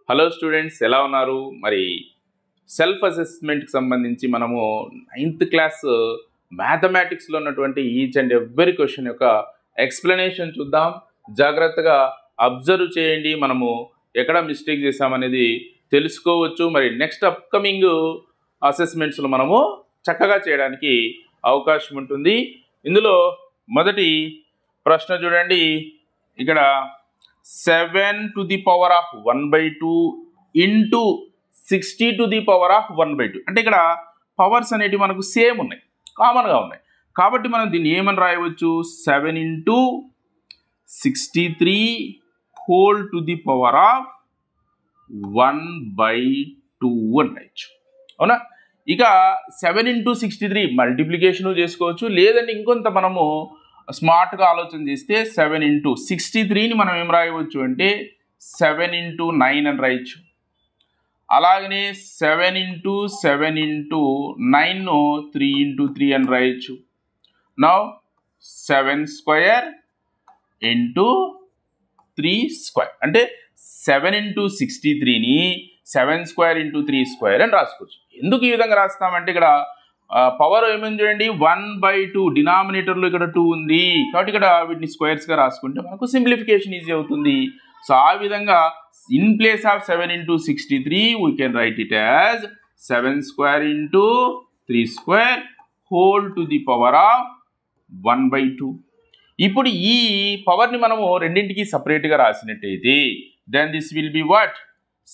Hello students, ఎలా ఉన్నారు? మరి సెల్ఫ్ అసెస్మెంట్కి సంబంధించి మనము 9th క్లాస్ మ్యాథమెటిక్స్లో ఉన్నటువంటి ఈచ్ అండ్ ఎవ్రీ క్వశ్చన్ యొక్క ఎక్స్ప్లెనేషన్ చూద్దాం. జాగ్రత్తగా అబ్జర్వ్ చేయండి. మనము ఎక్కడ మిస్టేక్ చేసామనేది తెలుసుకోవచ్చు. మరి నెక్స్ట్ అప్కమింగ్ అసెస్మెంట్స్లో మనము చక్కగా చేయడానికి అవకాశం ఉంటుంది. ఇందులో మొదటి ప్రశ్న చూడండి. ఇక్కడ 7 to the power of 1/2 into 60 to the power of 1/2. అంటే ఇక్కడ పవర్స్ అనేటివి మనకు సేమ్ ఉన్నాయి, కామన్గా ఉన్నాయి. కాబట్టి మనం దీన్ని ఏమని రాయవచ్చు? 7 into 63 whole to the power of 1/2 అని రాయొచ్చు. అవునా? ఇక 7 into 63 మల్టిప్లికేషన్ చేసుకోవచ్చు. లేదంటే ఇంకొంత మనము స్మార్ట్గా ఆలోచన చేస్తే 7 into 63ని మనం ఏం రాయవచ్చు అంటే 7 into 9 అని రాయొచ్చు. అలాగనే 7 into 7 into 9ను 3 into 3 అని రాయొచ్చు. నౌ 7 square into 3 square అంటే 7 into 63ని 7 square into 3 square అని రాసుకోవచ్చు. ఎందుకు ఈ విధంగా రాస్తామంటే ఇక్కడ పవర్ ఏమైంది చూడండి, 1/2 డినామినేటర్లో ఇక్కడ 2 ఉంది కాబట్టి ఇక్కడ వీటిని స్క్వేర్స్గా రాసుకుంటే మనకు సింప్లిఫికేషన్ ఈజీ అవుతుంది. సో ఆ విధంగా in place of 7 into 63 we can write it as 7 square into 3 square whole to the power of 1/2. ఇప్పుడు ఈ పవర్ని మనము రెండింటికి సపరేట్గా రాసినట్టయితే then this will be what?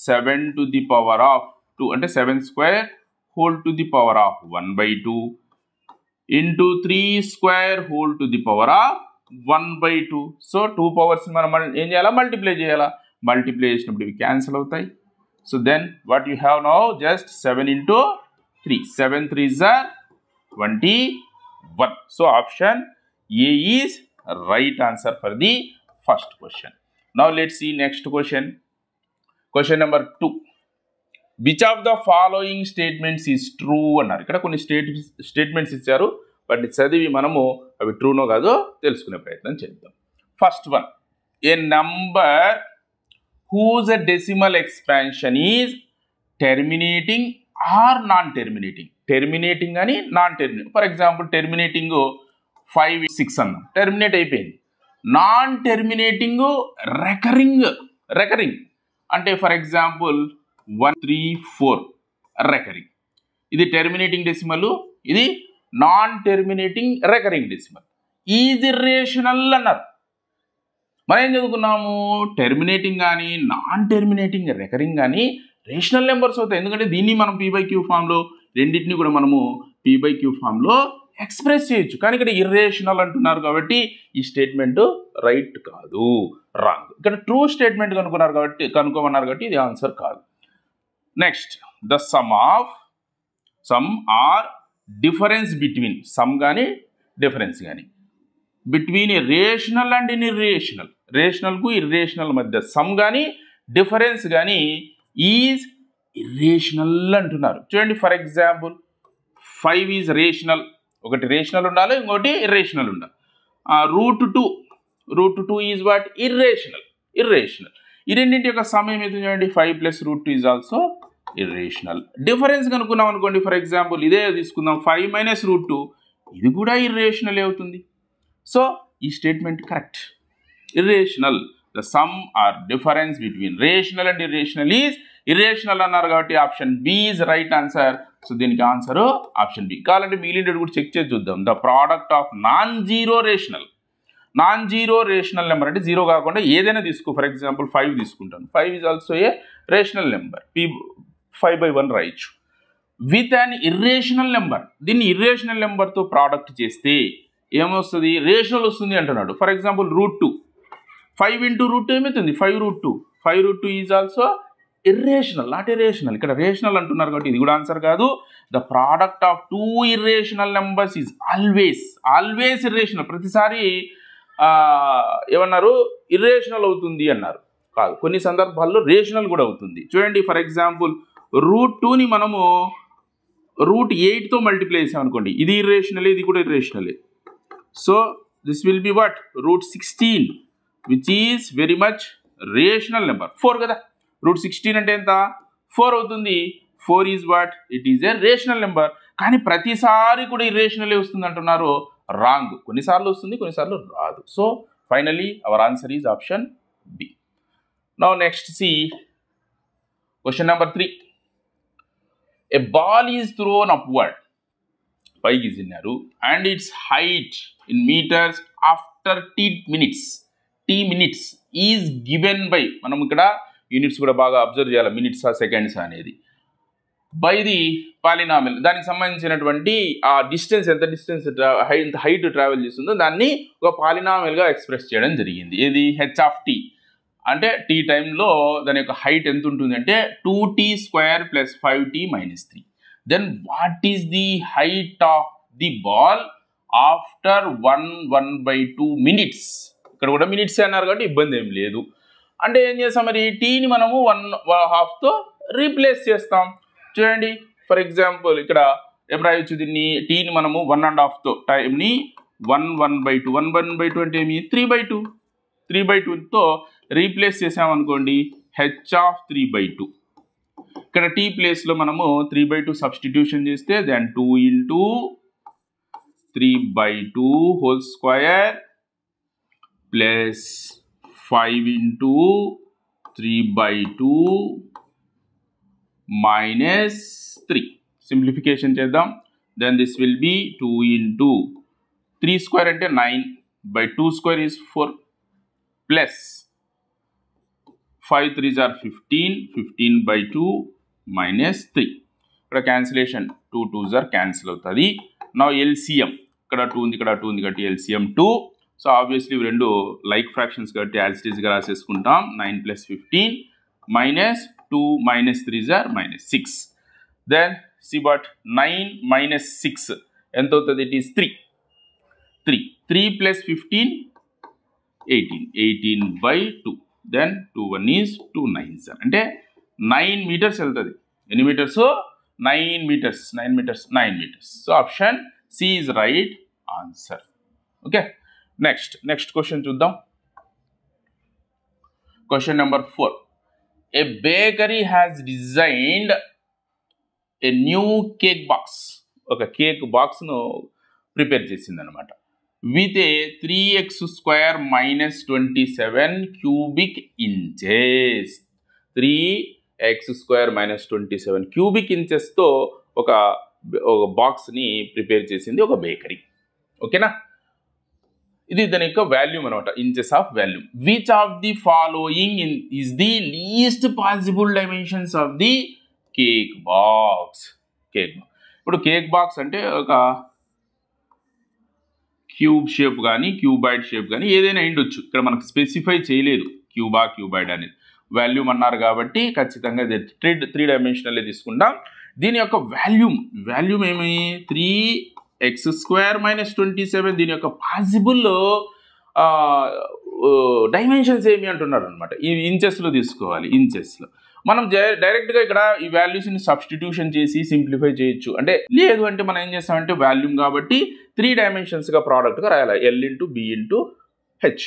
7 to the power of 2 అంటే 7 square whole to the power of 1/2 into 3 square whole to the power of 1/2. So 2 powers మనం ఏం చేయాలా? మల్టిప్లై చేయాలా. మల్టిప్లై చేసినప్పుడు ఇవి క్యాన్సిల్ అవుతాయి. So then what you have now? Just 7 into 3. 7 3s are 21. So option A is right answer for the first question. Now let's see next question. Question number 2. Which of the following statements is true అన్నారు. ఇక్కడ కొన్ని statements ఇచ్చారు, వాటిని చదివి మనము అవి ట్రూనో కాదో తెలుసుకునే ప్రయత్నం చేద్దాం. First one, a number whose decimal expansion is terminating or non terminating. Terminating అని non terminating. For example terminating 5 6 అన్నాం, టెర్మినేట్ అయిపోయింది. నాన్ టెర్మినేటింగ్ రికరింగ్ అంటే ఫర్ ఎగ్జాంపుల్ 1 3 4 రికరింగ్. ఇది టెర్మినేటింగ్ డెసిమల్, ఇది non terminating recurring decimal. Is irrational అన్నారు. మనం ఏం చదువుకున్నాము? టెర్మినేటింగ్ కానీ నాన్ టెర్మినేటింగ్ రికరింగ్ కానీ రేషనల్ నెంబర్స్ అవుతాయి. ఎందుకంటే దీన్ని మనం p/q ఫామ్లో రెండింటిని కూడా మనము p/q ఫామ్లో ఎక్స్ప్రెస్ చేయొచ్చు. కానీ ఇక్కడ ఇర్రేషనల్ అంటున్నారు కాబట్టి ఈ స్టేట్మెంట్ రైట్ కాదు, రాంగ్. ఇక్కడ ట్రూ స్టేట్మెంట్ కనుక్కోమన్నారు కాబట్టి ఇది ఆన్సర్ కాదు. Next, the sum or difference between, sum కానీ డిఫరెన్స్ కానీ between a rational and in irrational. రేషనల్కు ఇర్రేషనల్ మధ్య సమ్ కానీ డిఫరెన్స్ కానీ ఈజ్ ఇర్రేషనల్ అంటున్నారు. చూడండి, ఫర్ ఎగ్జాంపుల్ 5 ఈజ్ రేషనల్. ఒకటి రేషనల్ ఉండాలి, ఇంకోటి ఇర్రేషనల్ ఉండాలి. Root 2 is what? ఇర్రేషనల్. ఈ రెండింటి యొక్క సమ్ ఏమైతే చూడండి, 5 + √2 ఈజ్ ఆల్సో ఇర్రేషనల్. డిఫరెన్స్ కనుక్కున్నాం అనుకోండి, ఫర్ ఎగ్జాంపుల్ ఇదే తీసుకుందాం, 5 - √2, ఇది కూడా ఇర్రేషనల్ అవుతుంది. సో ఈ statement correct, irrational. The sum or difference between rational and irrational is irrational అన్నారు కాబట్టి option B is right answer. So దీనికి ఆన్సర్ ఆప్షన్ బి. కావాలంటే మిగిలిన కూడా చెక్ చేసి చూద్దాం. The product of non zero rational number అంటే జీరో కాకుండా ఏదైనా తీసుకో. ఫర్ ఎగ్జాంపుల్ 5 తీసుకుంటాను. 5 is also a rational number. 5/1 రాయొచ్చు. విత్ అన్ ఇర్రేషనల్ నెంబర్, దీన్ని ఇర్రేషనల్ నెంబర్తో ప్రోడక్ట్ చేస్తే ఏమొస్తుంది? రేషనల్ వస్తుంది అంటున్నాడు. ఫర్ ఎగ్జాంపుల్ √2, 5 into √2 ఏమవుతుంది? 5√2. 5√2 is also irrational, not irrational. ఇక్కడ రేషనల్ అంటున్నారు కాబట్టి ఇది కూడా ఆన్సర్ కాదు. The product of 2 irrational numbers is always irrational. ప్రతిసారి ఏమన్నారు? ఇర్రేషనల్ అవుతుంది అన్నారు. కాదు, కొన్ని సందర్భాల్లో రేషనల్ కూడా అవుతుంది. చూడండి, ఫర్ ఎగ్జాంపుల్ √2ని మనము √8తో మల్టిప్లై చేసామనుకోండి, ఇది ఇర్రేషనలే, ఇది కూడా ఇర్రేషనలే. So this will be what? √16, which is very much rational number. 4 కదా, √16 అంటే ఎంత 4 అవుతుంది. 4 is what, it is a rational number. కానీ ప్రతిసారి కూడా ఇర్రేషనలే వస్తుంది అంటున్నారు. రాంగ్. కొన్నిసార్లు వస్తుంది, కొన్నిసార్లు రాదు. So finally our answer is option B. Now next see question number 3. A ball is thrown upward, పైకి ఇచ్చినారు, and its height in meters after t minutes is given by, మనం ఇక్కడ యూనిట్స్ కూడా బాగా అబ్జర్వ్ చేయాలి, మినిట్స్ సెకండ్స్ అనేది, by the polynomial. దానికి సంబంధించినటువంటి ఆ డిస్టెన్స్ ఎంత డిస్టెన్స్ హైట్ ట్రావెల్ చేస్తుందో దాన్ని ఒక పాలినామిల్గా ఎక్స్ప్రెస్ చేయడం జరిగింది. ఇది h(t) అంటే టీ టైంలో దాని యొక్క హైట్ ఎంత ఉంటుంది అంటే 2t² + 5t - 3. Then what is the height of the ball after 1/2 minutes. ఇక్కడ కూడా మినిట్స్ అన్నారు కాబట్టి ఇబ్బంది ఏం లేదు. అంటే ఏం చేస్తాం మరి, టీని మనము 1/2తో రీప్లేస్ చేస్తాం. చూడండి, ఫర్ ఎగ్జాంపుల్ ఇక్కడ ఏం రాయొచ్చు, దీన్ని టీని మనము 1.5తో టైంని 1/2 అంటే ఏమి 3/2తో రీప్లేస్ చేసామనుకోండి, h(3/2). ఇక్కడ టీ ప్లేస్లో మనము 3/2 సబ్స్టిట్యూషన్ చేస్తే దెన్ 2 × 3/2² ప్లస్ 5 × 3/2 - 3. సింప్లిఫికేషన్ చేద్దాం. దెన్ దిస్ విల్ బి 2 × 3² అంటే 9/2² ఈజ్ 4 ప్లస్ 5 3s are 15, 15/2 - 3. ఇక్కడ క్యాన్సిలేషన్ 2 2s are క్యాన్సిల్ అవుతుంది. నా ఎల్సిఎం ఇక్కడ 2 ఉంది, ఇక్కడ 2 ఉంది కాబట్టి ఎల్సిఎం 2. సో ఆబ్వియస్లీ ఇవి రెండు లైక్ ఫ్రాక్షన్స్ కాబట్టి యాజిటీస్గా రాసేసుకుంటాం. 9 + 15 - 2 - 3s are -6. Then see what 9 - 6 ఎంత అవుతుంది, it is 3 + 15 18/2. Then 2 1 is 2 9s అంటే 9 మీటర్స్ వెళ్తుంది. ఎన్ని metres, 9 metres. So option C is right answer. Okay, next question చూద్దాం. Question number 4. A bakery has designed a new cake box. ఒక cake బాక్స్ను prepare చేసింది అనమాట. with a 3x² - 27 cubic inches. 3x² - 27 cubic inchesతో ఒక బాక్స్ని prepare చేసింది ఒక bakery. ఓకేనా, ఇది దాని యొక్క వాల్యూమ్ అనమాట, inches of volume. Which of the following is the least possible dimensions of the cake box. ఇప్పుడు కేక్ బాక్స్ అంటే ఒక క్యూబ్ షేప్ కానీ క్యూబాయిడ్ షేప్ కానీ ఏదైనా ఉండొచ్చు. ఇక్కడ మనకు స్పెసిఫై చేయలేదు క్యూబాయిడ్ అనేది. వాల్యూమ్ అన్నారు కాబట్టి ఖచ్చితంగా త్రీ డైమెన్షనల్లే తీసుకుంటాం. దీని యొక్క వాల్యూమ్ ఏమి 3x² - 27. దీని యొక్క పాసిబుల్ డైమెన్షన్స్ ఏమి అంటున్నారు అనమాట. ఈ ఇంచెస్లో తీసుకోవాలి. ఇంచెస్లో మనం డైరెక్ట్గా ఇక్కడ ఈ వాల్యూస్ని సబ్స్టిట్యూషన్ చేసి సింప్లిఫై చేయొచ్చు. అంటే లేదు అంటే మనం ఏం చేస్తామంటే వాల్యూమ్ కాబట్టి 3 డైమెన్షన్స్గా ప్రోడక్ట్గా రాయాలి, L × B × H.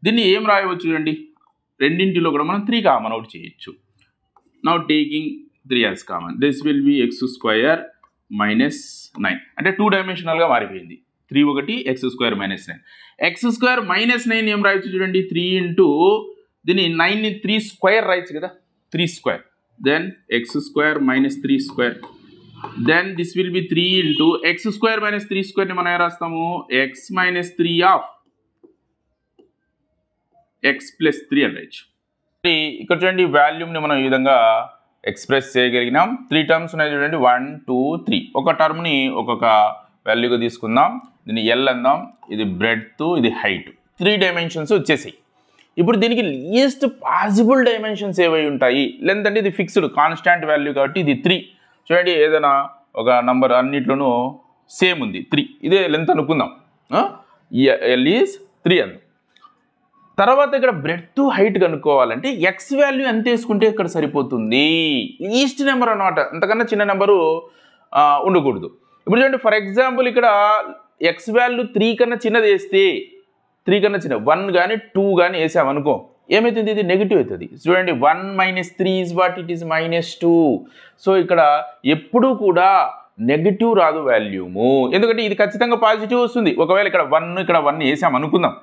దీన్ని ఏం రాయవచ్చు చూడండి, రెండింటిలో కూడా మనం 3 కామన్ అవుట్ చేయొచ్చు. Now taking 3 as common, this will B x² - 9. అంటే 2 డైమెన్షనల్గా మారిపోయింది. 3 ఒకటి x² - 9. x² - 9 ఏం రాయొచ్చు చూడండి, 3 × దీన్ని 9ని 3² రాయొచ్చు కదా, 3². Then x² - 3². Then this will be 3 × x² - 3² ని మనం ఏం రాస్తాము, x - 3 ఆఫ్ x + 3 అని రాయొచ్చు. ఇక్కడ చూడండి వాల్యూమ్ని మనం ఈ విధంగా ఎక్స్ప్రెస్ చేయగలిగినాం. 3 టర్మ్స్ ఉన్నాయి చూడండి, 1 2 3. ఒక టర్మ్ని ఒక్కొక్క వాల్యూగా తీసుకుందాం. దీన్ని L అందాం, ఇది బ్రెడ్త్, ఇది హైట్. 3 డైమెన్షన్స్ వచ్చేసాయి. ఇప్పుడు దీనికి లీస్ట్ పాసిబుల్ డైమెన్షన్స్ ఏవై ఉంటాయి. లెంత్ అంటే ఇది ఫిక్స్డ్ కాన్స్టాంట్ వాల్యూ కాబట్టి ఇది 3. చూడండి, ఏదైనా ఒక నంబర్ అన్నిట్లోనూ సేమ్ ఉంది 3, ఇదే లెంత్ అనుకుందాం. L ఈజ్ 3 అంది. తర్వాత ఇక్కడ బ్రెడ్త్ హైట్ కనుక్కోవాలంటే ఎక్స్ వాల్యూ ఎంత వేసుకుంటే ఇక్కడ సరిపోతుంది. లీస్ట్ నెంబర్ అనమాట, అంతకన్నా చిన్న నెంబరు ఉండకూడదు. ఇప్పుడు చూడండి, ఫర్ ఎగ్జాంపుల్ ఇక్కడ ఎక్స్ వాల్యూ 3 కన్నా చిన్నది వేస్తే, 3 కన్నా చిన్న 1 కానీ 2 కానీ వేసామనుకో, ఏమవుతుంది, ఇది నెగిటివ్ అవుతుంది. చూడండి 1 - 3 is what, it is -2. So ఇక్కడ ఎప్పుడూ కూడా నెగిటివ్ రాదు వాల్యూము, ఎందుకంటే ఇది ఖచ్చితంగా పాజిటివ్ వస్తుంది. ఒకవేళ ఇక్కడ 1 వేసాం అనుకుందాం.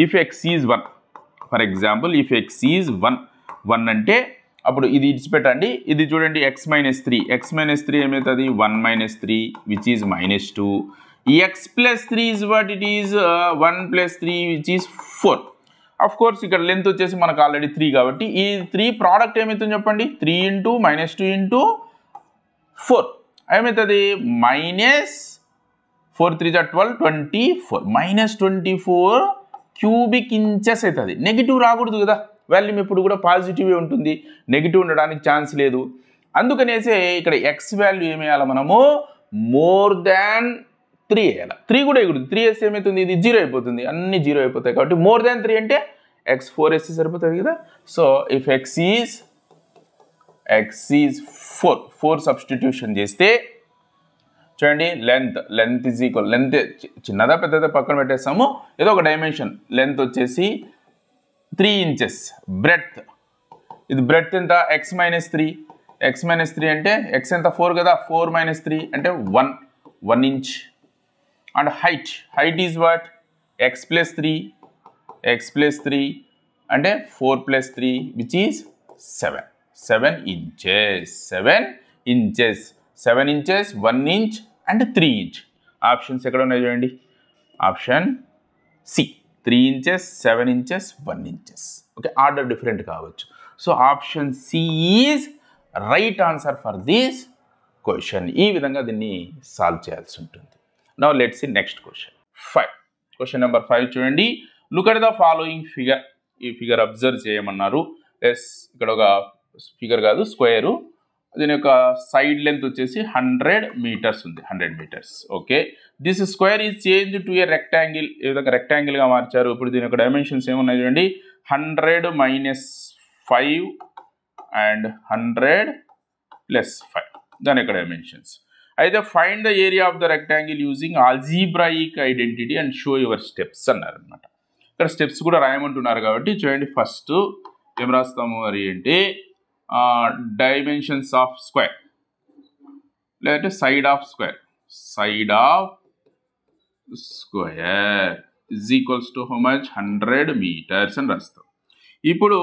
If X is 1, for example if X is 1 అంటే అప్పుడు ఇది ఇడిచిపెట్టండి. ఇది చూడండి x - 3 ఏమవుతుంది, 1 - 3 which is -2. x + 3 is what, it is 1 + 3 which is 4. Of course ఇక్కడ లెంత్ వచ్చేసి మనకు ఆల్రెడీ 3 కాబట్టి ఈ 3 ప్రోడక్ట్ ఏమవుతుంది చెప్పండి, 3 × -2 × 4 ఏమవుతుంది, -4 3 = 12, 24 -24 క్యూబిక్ ఇంచెస్ అవుతుంది. నెగిటివ్ రాకూడదు కదా, వాల్యూమ్ ఎప్పుడు కూడా పాజిటివే ఉంటుంది, నెగిటివ్ ఉండడానికి ఛాన్స్ లేదు. అందుకనేసే ఇక్కడ ఎక్స్ వాల్యూ ఏమేయాలి మనము, మోర్ దాన్ 3 వేయాలి. 3 కూడా వేయకూడదు, 3 వేస్తే ఏమవుతుంది, ఇది 0 అయిపోతుంది, అన్ని 0 అయిపోతాయి. కాబట్టి మోర్ దాన్ 3 అంటే x 4 వేస్తే సరిపోతుంది కదా. So if x is 4 substitution చేస్తే చూడండి, లెంత్ ఈజ్ ఈక్వల్, లెంత్ చిన్నదా పెద్దదా పక్కన పెట్టేస్తాము, ఏదో ఒక డైమెన్షన్. లెంత్ వచ్చేసి 3 ఇంచెస్, బ్రెడ్త్, ఇది బ్రెడ్త్ ఎంత, x - 3 అంటే x ఎంత 4 కదా, 4 - 3 అంటే 1 inch. And height is what, x + 3 అంటే 4 + 3 which is 7 inches. 7 inches, 1 inch and 3 inch. Options ఎక్కడ ఉన్నాయి చూడండి, option C 3 inches, 7 inches, 1 inches. Okay, order different కావచ్చు. So option C is right answer for this question. ఈ విధంగా దీన్ని solve చేయాల్సి ఉంటుంది. Now let's see next question 5. Question number 5 చూడండి. Look at the following figure. ఈ ఫిగర్ అబ్జర్వ్ చేయమన్నారు. ఇక్కడ ఒక ఫిగర్ కాదు, స్క్వేరు. దీని యొక్క సైడ్ లెంత్ వచ్చేసి 100 మీటర్స్ ఉంది, 100 metres. Okay, this square is change to a rectangle. ఏ విధంగా రెక్టాంగిల్గా మార్చారు. ఇప్పుడు దీని యొక్క డైమెన్షన్స్ ఏమున్నాయి చూడండి, 100 - 5 అండ్ 100 + 5 దాని యొక్క డైమెన్షన్స్. అయితే find the area of the rectangle using algebraic identity and show your steps అన్నారు అనమాట. ఇక్కడ స్టెప్స్ కూడా రాయమంటున్నారు కాబట్టి చూడండి, ఫస్ట్ ఏం రాస్తాము మరి అంటే డైమెన్షన్స్ ఆఫ్ స్క్వేర్, లేదంటే side of square is equals to how much, 100 metres అని రాస్తాం. ఇప్పుడు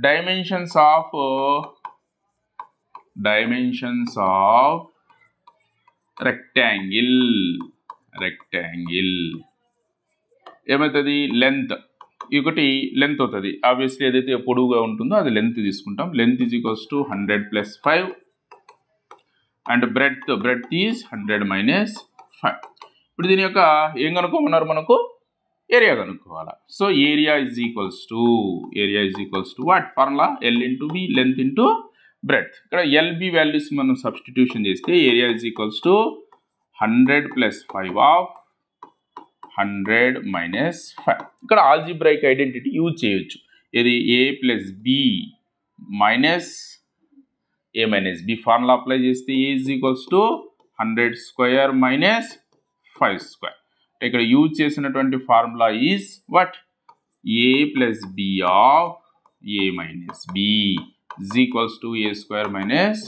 డైమెన్షన్స్ ఆఫ్ రెక్టాంగిల్ ఏమవుతుంది, లెంత్, ఒకటి లెంత్ అవుతుంది. ఆబ్వియస్లీ ఏదైతే పొడవుగా ఉంటుందో అది లెంత్ తీసుకుంటాం. Length is equals to 100 + 5 and breadth is 100 - 5. ఇప్పుడు దీని యొక్క ఏం కనుక్కోమన్నారు, మనకు ఏరియా కనుక్కోవాలా. So area is equals to what formula, L × B, length × breadth. ఇక్కడ LB వాల్యూస్ మనం సబ్స్టిట్యూషన్ చేస్తే area is equals to 100 + 5 of 100 - 5. ఇక్కడ ఆల్జీబ్రాయిక్ ఐడెంటిటీ యూజ్ చేయొచ్చు. ఇది A + B - A - B formula apply చేస్తే A ఈజ్ ఈక్వల్స్ టు 100² - 5². ఇక్కడ use చేసినటువంటి formula is what, A + B of A - B is equals to A²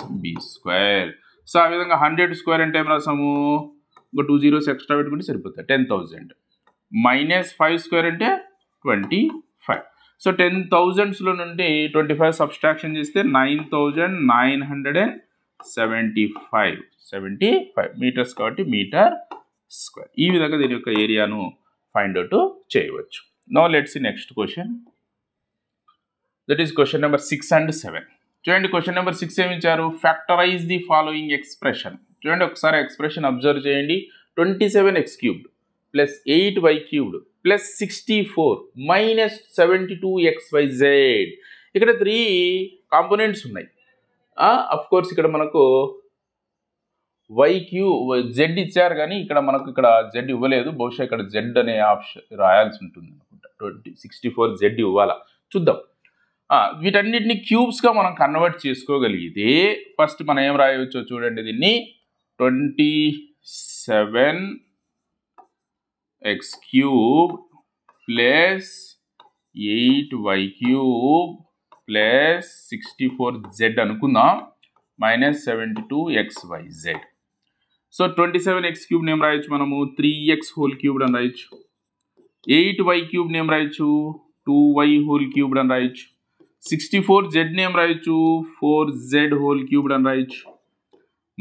- B². So ఆ విధంగా 100² అంటే ఏం రాసాము, ఇంకో 2 zeros ఎక్స్ట్రా పెట్టుకుంటే సరిపోతుంది, 10,000. -5² అంటే 25. సో 10,000లో నుండి 25 సబ్స్ట్రాక్షన్ చేస్తే 9,975 మీటర్స్ కాబట్టి మీటర్ స్క్వేర్. ఈ విధంగా దీని యొక్క ఏరియాను ఫైండ్ అవుట్ చేయవచ్చు. Now let's see next question, that is question number 6 and 7. చూడండి, క్వశ్చన్ నెంబర్ 6 ఏమి ఇచ్చారు, ఫ్యాక్టరైజ్ ది ఫాలోయింగ్ ఎక్స్ప్రెషన్. చూడండి ఒకసారి ఎక్స్ప్రెషన్ అబ్జర్వ్ చేయండి. 27x³ + 8y³ + 64 - 72xyz. ఇక్కడ 3 కాంపోనెంట్స్ ఉన్నాయి. అఫ్ కోర్స్ ఇక్కడ మనకు z ఇచ్చారు, కానీ ఇక్కడ మనకు ఇక్కడ z ఇవ్వలేదు. బహుశా ఇక్కడ z అనే ఆప్షన్ రాయాల్సి ఉంటుంది అనుకుంటా. 64z ఇవ్వాలా, చూద్దాం. వీటన్నిటిని క్యూబ్స్గా మనం కన్వర్ట్ చేసుకోగలిగితే ఫస్ట్ మనం ఏం రాయవచ్చో చూడండి. దీన్ని 27x³ + 8y cube plus 64z అనుకుందాం minus 72xyz. So 27x cube name రాయొచ్చు మనము 3x హోల్ క్యూబ్డ్ అని రాయొచ్చు. 8y క్యూబ్ నేమ్ రాయొచ్చు 2y హోల్ క్యూబ్డ్ అని రాయొచ్చు. 64z నేమ్ రాయొచ్చు 4z హోల్ క్యూబ్డ్ అని రాయొచ్చు.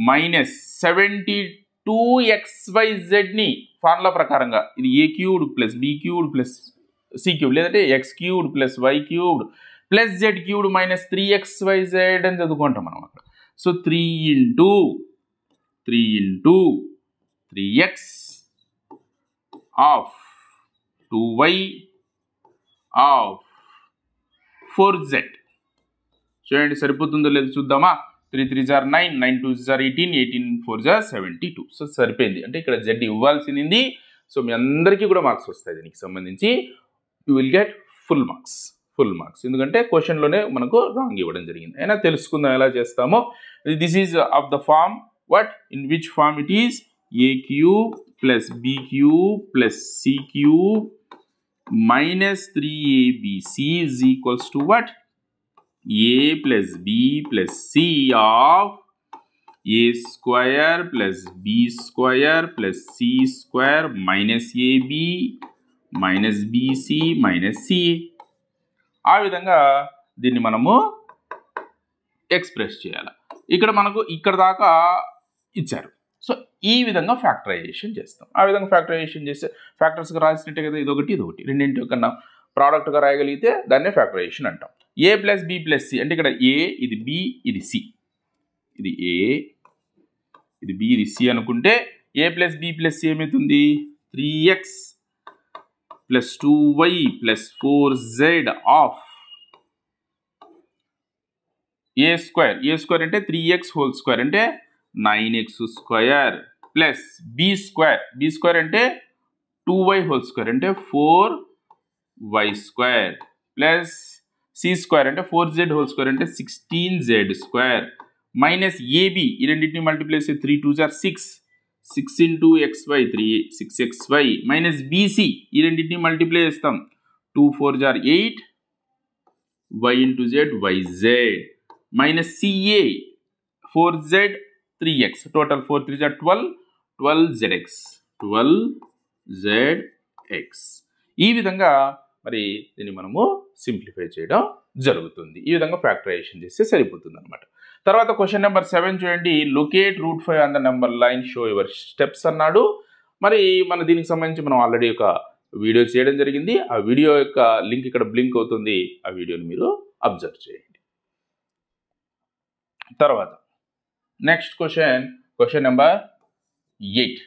మైనస్ 72xyz ని ఫార్ములా ప్రకారంగా ఇది a cubed plus b cubed plus c cubed లేదంటే x cubed plus y cubed plus z cubed minus 3xyz అని చదువుకుంటాం మనం అక్కడ. So 3 into 3x of 2y of 4z. చూడండి సరిపోతుందో లేదో చూద్దామా. 3 3s are 9, 9 2s are 18, 18 4s are 72. So సరిపోయింది. అంటే ఇక్కడ z ఇవ్వాల్సింది. సో మీ అందరికీ కూడా మార్క్స్ వస్తాయి దీనికి సంబంధించి. You will get full marks. ఎందుకంటే క్వశ్చన్లోనే మనకు రాంగ్ ఇవ్వడం జరిగింది. అయినా తెలుసుకుందాం ఎలా చేస్తామో. This is of the form what in which form it is a cube plus b cube plus c cube minus 3abc is equals to what? A plus b plus c of a square plus b square plus c square minus ab minus bc minus ca. ఆ విధంగా దీన్ని మనము express చేయాలి. ఇక్కడ మనకు ఇక్కడ దాకా ఇచ్చారు. సో ఈ విధంగా ఫ్యాక్టరైజేషన్ చేస్తాం. ఆ విధంగా ఫ్యాక్టరైజేషన్ చేస్తే ఫ్యాక్టర్స్గా రాసినట్టే కదా, ఇదొకటి రెండింటి కన్నా ప్రోడక్ట్గా రాయగలిగితే దాన్నే ఫ్యాక్టరైజేషన్ అంటాం. ఏ ప్లస్ బి ప్లస్ సి అంటే ఇక్కడ ఏ ఇది బి ఇది సి, ఇది ఏ ఇది బి ఇది సి అనుకుంటే A plus B plus C ఏమవుతుంది? 3x plus 2y plus 4z of A square. A square అంటే 3x హోల్ స్క్వేర్ అంటే 9x square plus B square. B square అంటే 2y హోల్ స్క్వేర్ అంటే 4y square plus C square అంటే 4z whole square అంటే 16z square minus AB. ఈ రెండింటిని multiply చేస్తే 3 2s are 6, 6 into xy 6xy minus BC. ఈ రెండింటిని మల్టిప్లై చేస్తాం 2 4s are 8 y into z yz minus CA 4z 3x total 4 3s are 12 12zx. ఈ విధంగా మరి దీన్ని మనము సింప్లిఫై చేయడం జరుగుతుంది. ఈ విధంగా ఫ్యాక్టరైజేషన్ చేస్తే సరిపోతుంది అనమాట. తర్వాత క్వశ్చన్ నెంబర్ 7 చూడండి. Locate root 5 on the number line, show your steps అన్నాడు. మరి మన దీనికి సంబంధించి మనం ఆల్రెడీ ఒక వీడియో చేయడం జరిగింది. ఆ వీడియో యొక్క లింక్ ఇక్కడ బ్లింక్ అవుతుంది. ఆ వీడియోని మీరు అబ్జర్వ్ చేయండి. తర్వాత next question number 8.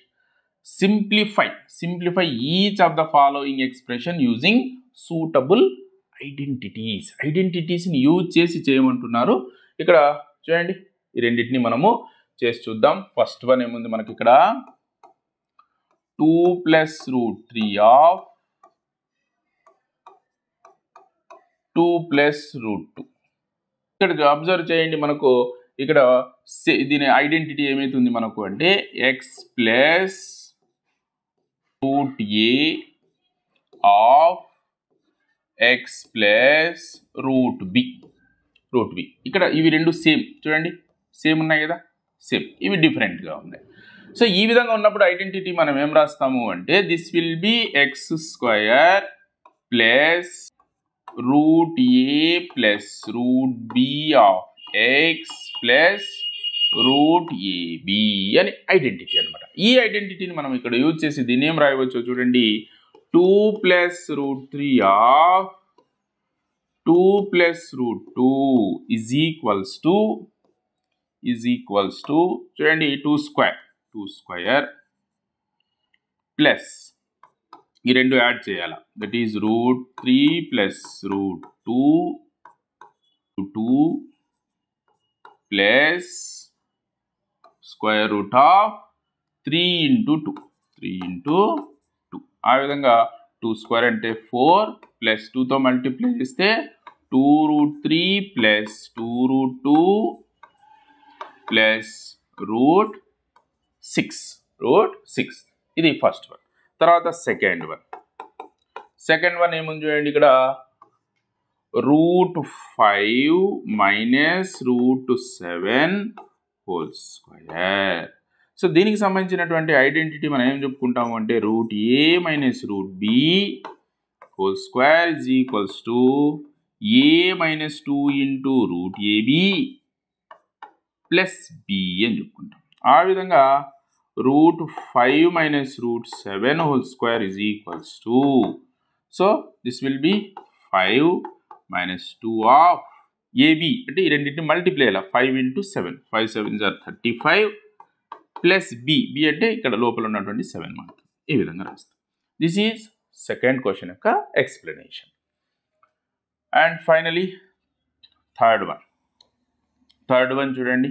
Simplify each of the following expression using suitable ఐడెంటిటీస్ని యూజ్ చేసి చేయమంటున్నారు. ఇక్కడ చూడండి ఈ రెండింటిని మనము చేసి చూద్దాం. ఫస్ట్ వన్ ఏముంది మనకి ఇక్కడ 2 plus root 3 of 2 plus root 2. ఇక్కడ అబ్జర్వ్ చేయండి, మనకు ఇక్కడ దీని ఐడెంటిటీ ఏమైతుంది మనకు అంటే x plus root A of x plus root B. ఇక్కడ ఇవి రెండు సేమ్, చూడండి సేమ్ ఉన్నాయి కదా, సేమ్. ఇవి డిఫరెంట్గా ఉన్నాయి. సో ఈ విధంగా ఉన్నప్పుడు ఐడెంటిటీ మనం ఏం రాస్తాము అంటే this will be X square plus root A plus root B of X plus root AB అని ఐడెంటిటీ అనమాట. ఈ ఐడెంటిటీని మనం ఇక్కడ యూజ్ చేసి దీన్ని ఏం రాయవచ్చో చూడండి. 2 plus root 3 of 2 plus root 2 is equals to చూడండి 2 square ప్లస్ ఈ రెండు యాడ్ చేయాలి. That is root 3 plus route 2 plus square root of 3 into 2. ఆ విధంగా 2 స్క్వేర్ అంటే 4 ప్లస్ 2తో మల్టిప్లై చేస్తే 2 root 3 plus 2 root 2 plus root 6. ఇది ఫస్ట్ వన్. తర్వాత సెకండ్ వన్ ఏముంది చూడండి. ఇక్కడ root 5 minus root 7 whole square. So దీనికి సంబంధించినటువంటి ఐడెంటిటీ మనం ఏం చెప్పుకుంటాము అంటే root A minus root B whole square is equals to A minus 2 into root AB plus B అని చెప్పుకుంటాం. ఆ విధంగా root 5 minus root 7 whole square is equals to, so this will be 5 minus 2 of AB అంటే ఈ రెండింటిని multiply అయ్యాలి. 5 into 7, 5 7s are 35 plus B, B అంటే ఇక్కడ లోపల ఉన్నటువంటి 7 మార్క్. ఈ విధంగా రాస్తాం. దిస్ ఈజ్ సెకండ్ క్వశ్చన్ యొక్క explanation. And finally third one చూడండి,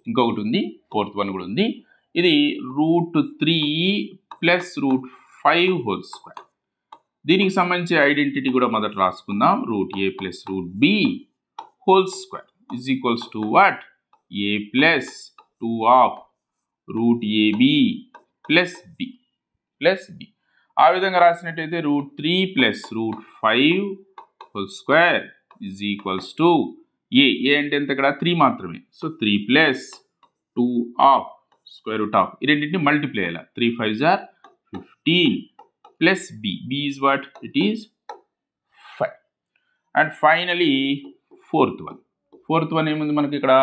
ఇంకొకటి ఉంది, ఫోర్త్ వన్ కూడా ఉంది. ఇది root 3 plus root 5 whole square. దీనికి సంబంధించి ఐడెంటిటీ కూడా మొదట రాసుకుందాం. Root A plus root B whole square is equals to what? A plus 2 of root AB plus B. ఆ విధంగా రాసినట్టయితే root 3 plus root 5 whole square is equals to ఏ అంటే ఎంత ఇక్కడ 3 మాత్రమే. So 3 plus 2 of square root of, ఈ రెండింటిని multiply అయ్యాలి. 3 5s are 15 plus B is what? It is 5. And finally fourth one ఏముంది మనకి ఇక్కడ?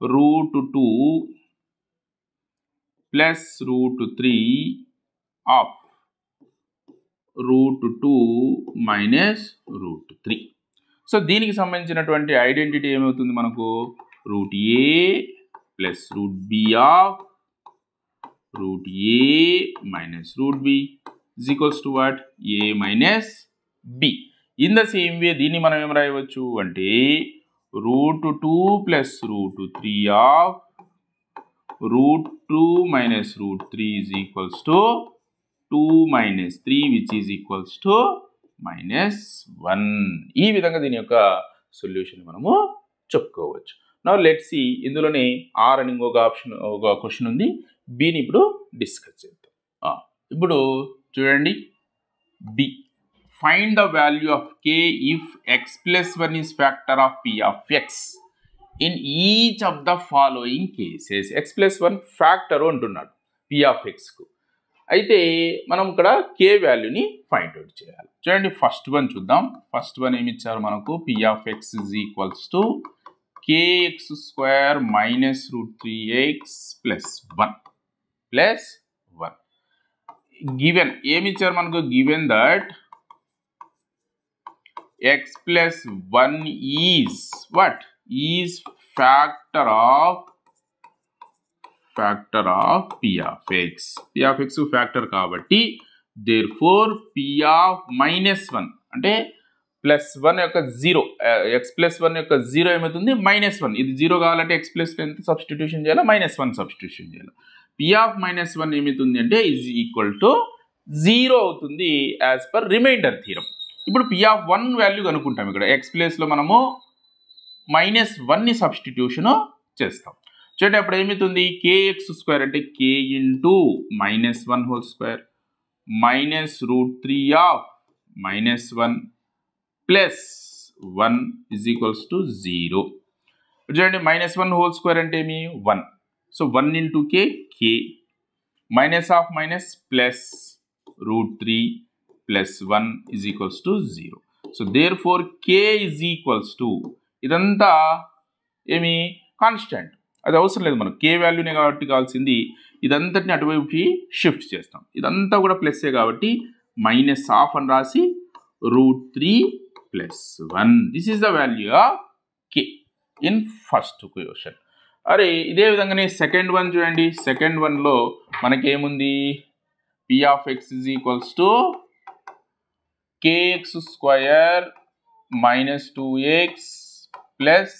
Root 2 plus root 3 of root 2 minus root 3. So దీనికి సంబంధించినటువంటి ఐడెంటిటీ ఏమవుతుంది మనకు? Root A plus root B of root A minus root B is equals to what? A minus B. In the same way దీన్ని మనం ఏం రాయవచ్చు అంటే root 2 plus root 3 of root 2 minus root 3 is equals to 2 minus 3 which is equals to -1. ఈ విధంగా దీని యొక్క solution మనము చెప్పుకోవచ్చు. నౌ లెట్స్ సీ, ఇందులోనే ఆర్ అని ఇంకొక క్వశ్చన్ ఉంది, బిని ఇప్పుడు డిస్కస్ చేద్దాం. ఇప్పుడు చూడండి, b, find the value of k if x plus 1 is factor of p of x in each of the following cases. X plus 1 factor అంటున్నాడు పి ఆఫ్ ఎక్స్కు. అయితే మనం ఇక్కడ కే వాల్యూని ఫైండ్ అవుట్ చేయాలి. చూడండి, ఫస్ట్ వన్ చూద్దాం. First one ఏమి ఇచ్చారు మనకు? P of X is equals to k x square minus root 3x plus 1 given ఏమి ఇచ్చారు మనకు? Given that X plus 1 is what? Is factor of p of x. p of x factor కాబట్టి therefore p of -1 అంటే +1 యొక్క 0, x + 1 యొక్క 0 ఏమవుతుంది? -1. ఇది 0 కావాలంటే x + ఎంత సబ్స్టిట్యూషన్ చేయాలి? -1 సబ్స్టిట్యూషన్ చేయాలి. p of -1 ఏమవుతుంది అంటే ఈజ్ ఈక్వల్ టు 0 అవుతుంది యాజ్ పర్ రిమైండర్ థీరం. ఇప్పుడు p of 1 వాల్యూ కనుక్కుంటాం. ఇక్కడ x ప్లేస్లో మనము -1ని సబ్స్టిట్యూషన్ చేస్తాం. చూడండి, అప్పుడు ఏమవుతుంది? kx స్క్వేర్ అంటే k into -1 whole square minus root 3 of -1 plus 1 is equals to 0. చూడండి, -1 హోల్ స్క్వేర్ అంటే ఏమి? 1. So 1 into k minus of minus plus root 3 plus 1 is equals to 0. So therefore k is equals to, ఇదంతా ఏమి? Constant. అది అవసరం లేదు మనకు, కే వాల్యూనే కాబట్టి కావాల్సింది. ఇదంతటిని అటువైపుకి షిఫ్ట్ చేస్తాం. ఇదంతా కూడా ప్లస్సే కాబట్టి మైనస్ ఆఫ్ అని రాసి root 3 plus 1. This is the value of K in first question. అరే ఇదే విధంగానే సెకండ్ వన్ చూడండి. సెకండ్ వన్లో మనకేముంది? P of X is equals to KX square minus 2x plus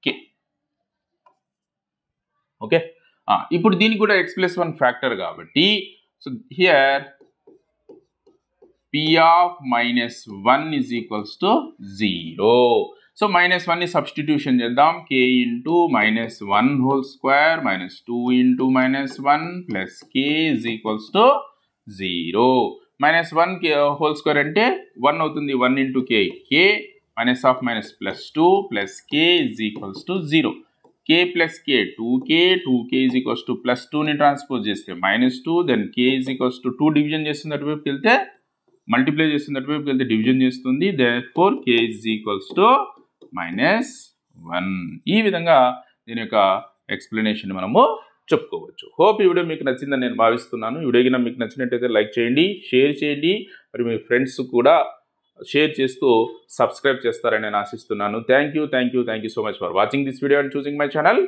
K. Okay, ఇప్పుడు దీనికి కూడా x + 1 ఫ్యాక్టర్ కాబట్టి so here p of -1 is equals to 0. So -1ని సబ్స్టిట్యూషన్ చేద్దాం. k into -1 whole square minus 2 into -1 plus k is equals to 0. -1 k whole square అంటే 1 అవుతుంది. 1 into k, k minus of minus plus 2 plus k is equals to 0. k plus k 2k is equals to plus 2ని transpose చేస్తే -2, then k is equals to 2 division చేస్తుంది అటువైపుకి వెళ్తే, multiply చేస్తుంది అటువైపుకి వెళ్తే డివిజన్ చేస్తుంది. Therefore k is equals to -1. ఈ విధంగా దీని యొక్క ఎక్స్ప్లెనేషన్ మనము చెప్పుకోవచ్చు. హోప్ ఈ వీడియో మీకు నచ్చిందని నేను భావిస్తున్నాను. ఈ వీడియో మీకు నచ్చినట్టయితే లైక్ చేయండి, షేర్ చేయండి, మరి మీ ఫ్రెండ్స్ కూడా షేర్ చేస్తూ సబ్స్క్రైబ్ చేస్తారని నేను ఆశిస్తున్నాను. Thank you so much for watching this video and choosing my channel.